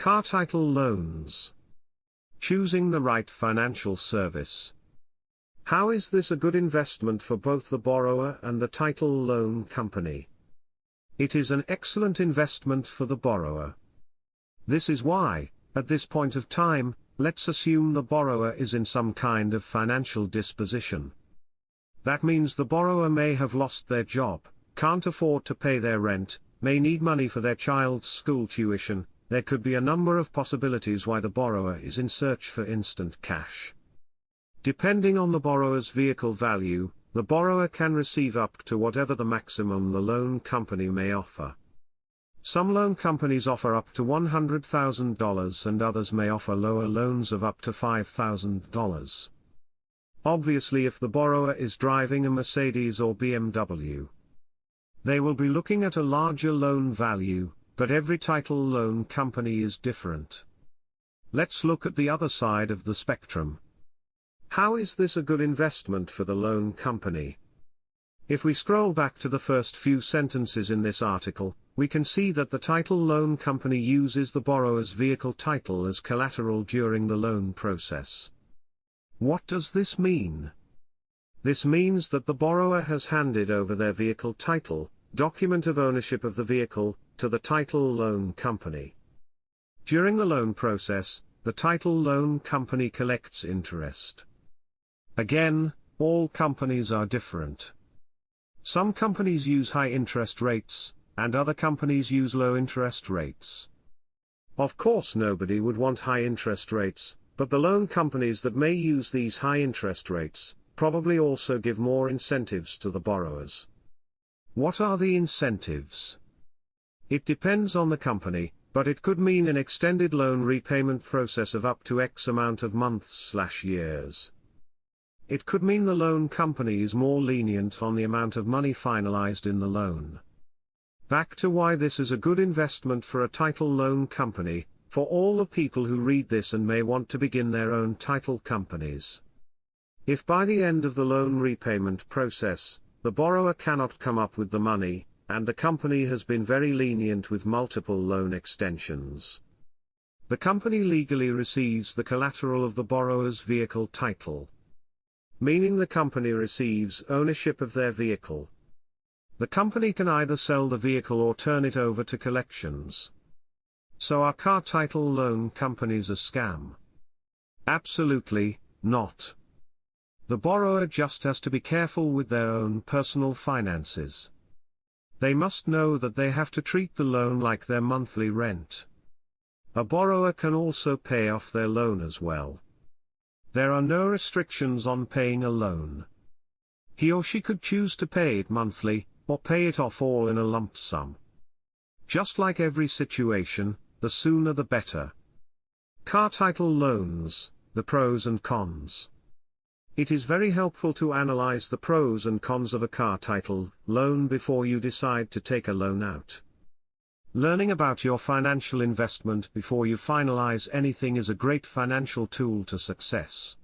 Car title loans. Choosing the right financial service. How is this a good investment for both the borrower and the title loan company? It is an excellent investment for the borrower. This is why, at this point of time, let's assume the borrower is in some kind of financial disposition. That means the borrower may have lost their job, can't afford to pay their rent, may need money for their child's school tuition. There could be a number of possibilities why the borrower is in search for instant cash. Depending on the borrower's vehicle value, the borrower can receive up to whatever the maximum the loan company may offer. Some loan companies offer up to $100,000 and others may offer lower loans of up to $5,000. Obviously, if the borrower is driving a Mercedes or BMW, they will be looking at a larger loan value, but every title loan company is different. Let's look at the other side of the spectrum. How is this a good investment for the loan company? If we scroll back to the first few sentences in this article, we can see that the title loan company uses the borrower's vehicle title as collateral during the loan process. What does this mean? This means that the borrower has handed over their vehicle title, document of ownership of the vehicle, to the title loan company. During the loan process, the title loan company collects interest. Again, all companies are different. Some companies use high interest rates, and other companies use low interest rates. Of course, nobody would want high interest rates, but the loan companies that may use these high interest rates probably also give more incentives to the borrowers. What are the incentives? It depends on the company, but it could mean an extended loan repayment process of up to X amount of months/years. It could mean the loan company is more lenient on the amount of money finalized in the loan. Back to why this is a good investment for a title loan company, for all the people who read this and may want to begin their own title companies. If by the end of the loan repayment process, the borrower cannot come up with the money, and the company has been very lenient with multiple loan extensions, the company legally receives the collateral of the borrower's vehicle title, meaning the company receives ownership of their vehicle. The company can either sell the vehicle or turn it over to collections. So are car title loan companies a scam? Absolutely not. The borrower just has to be careful with their own personal finances. They must know that they have to treat the loan like their monthly rent. A borrower can also pay off their loan as well. There are no restrictions on paying a loan. He or she could choose to pay it monthly, or pay it off all in a lump sum. Just like every situation, the sooner the better. Car title loans, the pros and cons. It is very helpful to analyze the pros and cons of a car title loan before you decide to take a loan out. Learning about your financial investment before you finalize anything is a great financial tool to success.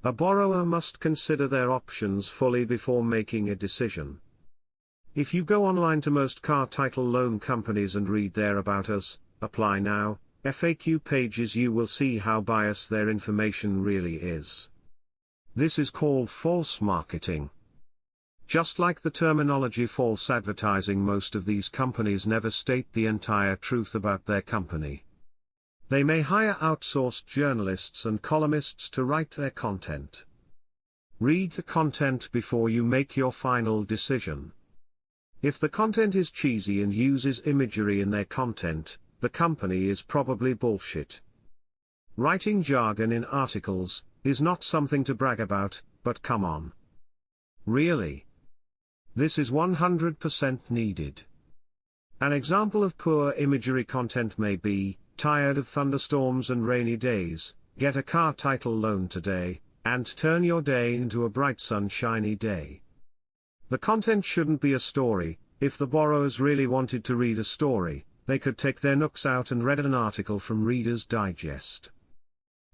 A borrower must consider their options fully before making a decision. If you go online to most car title loan companies and read their About Us, Apply Now, FAQ pages, you will see how biased their information really is. This is called false marketing. Just like the terminology false advertising, most of these companies never state the entire truth about their company. They may hire outsourced journalists and columnists to write their content. Read the content before you make your final decision. If the content is cheesy and uses imagery in their content, the company is probably bullshit. Writing jargon in articles is not something to brag about, but come on. Really? This is 100% needed. An example of poor imagery content may be, tired of thunderstorms and rainy days, get a car title loan today, and turn your day into a bright sunshiny day. The content shouldn't be a story. If the borrowers really wanted to read a story, they could take their nooks out and read an article from Reader's Digest.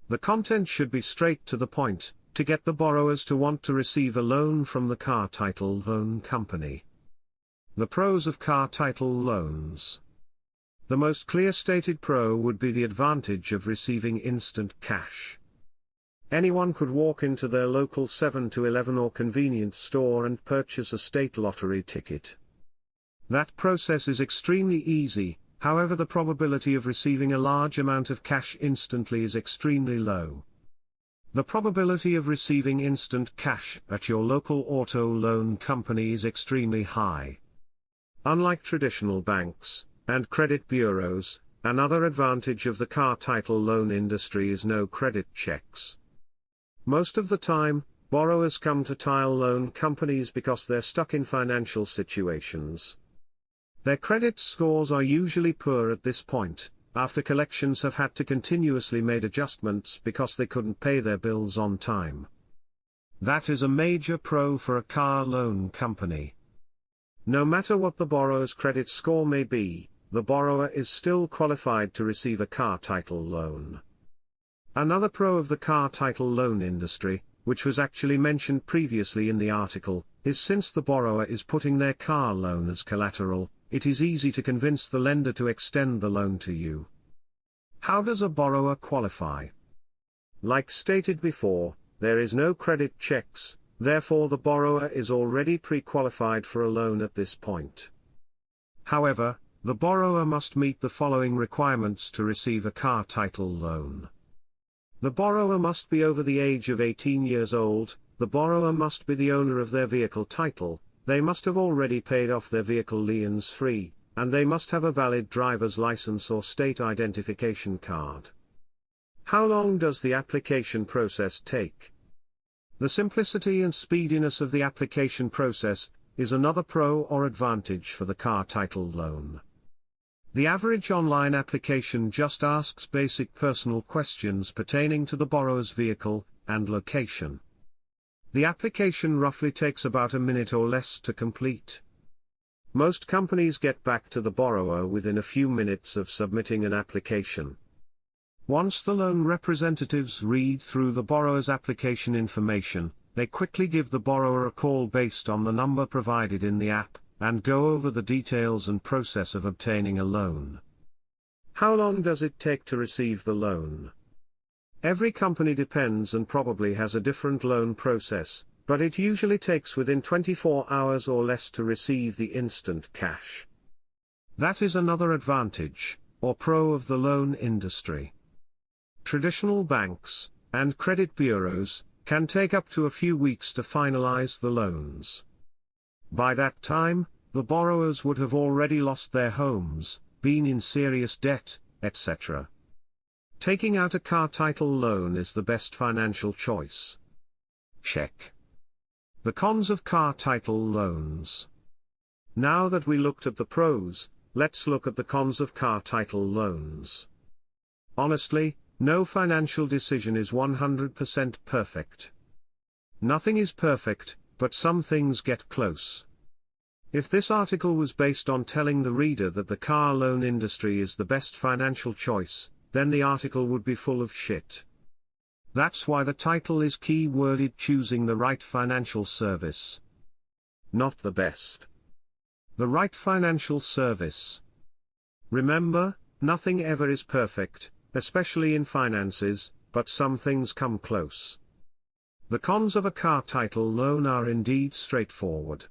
The content should be straight to the point, to get the borrowers to want to receive a loan from the car title loan company. The pros of car title loans. The most clear stated pro would be the advantage of receiving instant cash. Anyone could walk into their local 7-Eleven or convenience store and purchase a state lottery ticket. That process is extremely easy, however the probability of receiving a large amount of cash instantly is extremely low. The probability of receiving instant cash at your local auto loan company is extremely high. Unlike traditional banks and credit bureaus, another advantage of the car title loan industry is no credit checks. Most of the time, borrowers come to title loan companies because they're stuck in financial situations. Their credit scores are usually poor at this point, after collections have had to continuously make adjustments because they couldn't pay their bills on time. That is a major pro for a car loan company. No matter what the borrower's credit score may be, the borrower is still qualified to receive a car title loan. Another pro of the car title loan industry, which was actually mentioned previously in the article, is since the borrower is putting their car loan as collateral, it is easy to convince the lender to extend the loan to you. How does a borrower qualify? Like stated before, there is no credit checks, therefore the borrower is already pre-qualified for a loan at this point. However, the borrower must meet the following requirements to receive a car title loan. The borrower must be over the age of 18 years old, the borrower must be the owner of their vehicle title, they must have already paid off their vehicle liens free, and they must have a valid driver's license or state identification card. How long does the application process take? The simplicity and speediness of the application process is another pro or advantage for the car title loan. The average online application just asks basic personal questions pertaining to the borrower's vehicle and location. The application roughly takes about a minute or less to complete. Most companies get back to the borrower within a few minutes of submitting an application. Once the loan representatives read through the borrower's application information, they quickly give the borrower a call based on the number provided in the app, and go over the details and process of obtaining a loan. How long does it take to receive the loan? Every company depends and probably has a different loan process, but it usually takes within 24 hours or less to receive the instant cash. That is another advantage, or pro of the loan industry. Traditional banks and credit bureaus can take up to a few weeks to finalize the loans. By that time, the borrowers would have already lost their homes, been in serious debt, etc. Taking out a car title loan is the best financial choice. Check. The cons of car title loans. Now that we looked at the pros, let's look at the cons of car title loans. Honestly, no financial decision is 100% perfect. Nothing is perfect, but some things get close. If this article was based on telling the reader that the car loan industry is the best financial choice, then the article would be full of shit. That's why the title is key-worded choosing the right financial service. Not the best. The right financial service. Remember, nothing ever is perfect, especially in finances, but some things come close. The cons of a car title loan are indeed straightforward.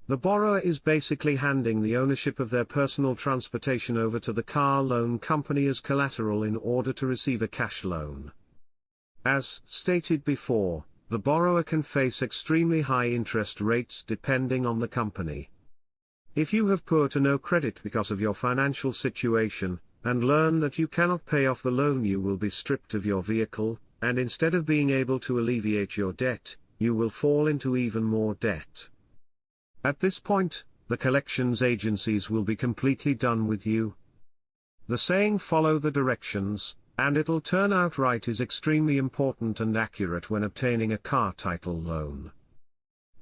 The borrower is basically handing the ownership of their personal transportation over to the car loan company as collateral in order to receive a cash loan. As stated before, the borrower can face extremely high interest rates depending on the company. If you have poor to no credit because of your financial situation, and learn that you cannot pay off the loan, you will be stripped of your vehicle, and instead of being able to alleviate your debt, you will fall into even more debt. At this point, the collections agencies will be completely done with you. The saying "follow the directions, and it'll turn out right" is extremely important and accurate when obtaining a car title loan.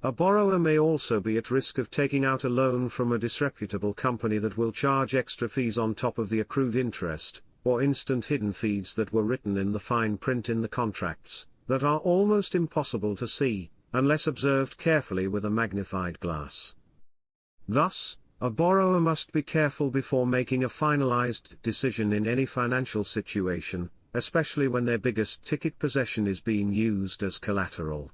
A borrower may also be at risk of taking out a loan from a disreputable company that will charge extra fees on top of the accrued interest, or instant hidden fees that were written in the fine print in the contracts, that are almost impossible to see, unless observed carefully with a magnified glass. Thus, A borrower must be careful before making a finalized decision in any financial situation, especially when their biggest ticket possession is being used as collateral.